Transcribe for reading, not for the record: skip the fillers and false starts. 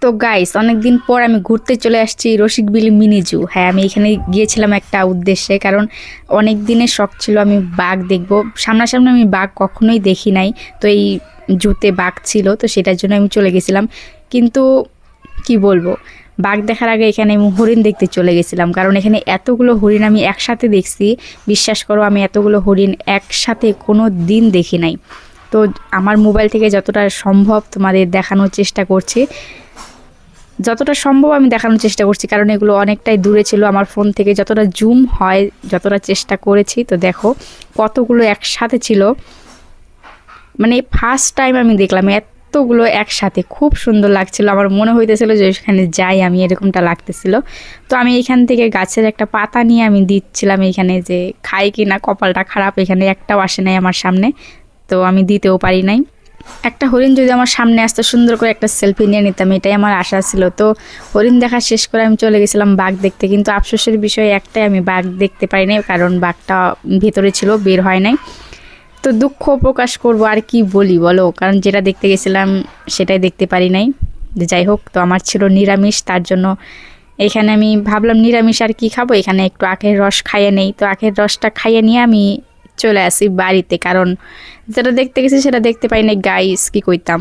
তো গাইস, অনেকদিন পর আমি ঘুরতে চলে আসছি রসিকবিলি মিনি জু। হ্যাঁ, আমি এখানে গিয়েছিলাম একটা উদ্দেশ্যে, কারণ অনেক দিনের শখ ছিল আমি বাঘ দেখব। সামনাসামনি আমি বাঘ কখনোই দেখি নাই, তো এই জুতে বাঘ ছিল, তো সেটার জন্য আমি চলে গেছিলাম। কিন্তু কি বলবো, বাঘ দেখার আগে এখানে আমি হরিণ দেখতে চলে গেছিলাম, কারণ এখানে এতগুলো হরিণ আমি একসাথে দেখছি। বিশ্বাস করো, আমি এতগুলো হরিণ একসাথে কোনো দিন দেখি নাই। তো আমার মোবাইল থেকে যতটা সম্ভব তোমাদের দেখানোর চেষ্টা করছি, যতটা সম্ভব আমি দেখানোর চেষ্টা করছি, কারণ এগুলো অনেকটাই দূরে ছিল আমার ফোন থেকে। যতটা জুম হয়, যতটা চেষ্টা করেছি। তো দেখো কতগুলো একসাথে ছিল, মানে ফার্স্ট টাইম আমি দেখলাম এতগুলো একসাথে। খুব সুন্দর লাগছিল, আমার মনে হইতেছিল যে এখানে যাই আমি, এরকমটা লাগতেছিল। তো আমি এখান থেকে গাছের একটা পাতা নিয়ে আমি দিচ্ছিলাম এখানে, যে খাই কি না, কপালটা খারাপ, এখানে একটাও আসে নাই আমার সামনে, তো আমি দিতেও পারি নাই। একটা হরিণ যদি আমার সামনে আসতো, সুন্দর করে একটা সেলফি নিয়ে নিতাম, এটাই আমার আশা ছিল। তো হরিণ দেখা শেষ করে আমি চলে গেছিলাম বাঘ দেখতে, কিন্তু আফসোসের বিষয় একটাই, আমি বাঘ দেখতে পারি নাই, কারণ বাঘটা ভেতরে ছিল, বের হয় নাই। তো দুঃখ প্রকাশ করব, আর কি বলি বলো, কারণ যেটা দেখতে গেছিলাম সেটাই দেখতে পারি নাই। যাই হোক, তো আমার ছিল নিরামিষ, তার জন্য এখানে আমি ভাবলাম নিরামিষ আর কি খাবো, এখানে একটু আখের রস খাইয়ে নেই। তো আখের রসটা খাইয়ে নিয়ে আমি চলে আসি বাড়িতে, কারণ যেটা দেখতে গেছি সেটা দেখতে পাই না। গাইস, কি কইতাম।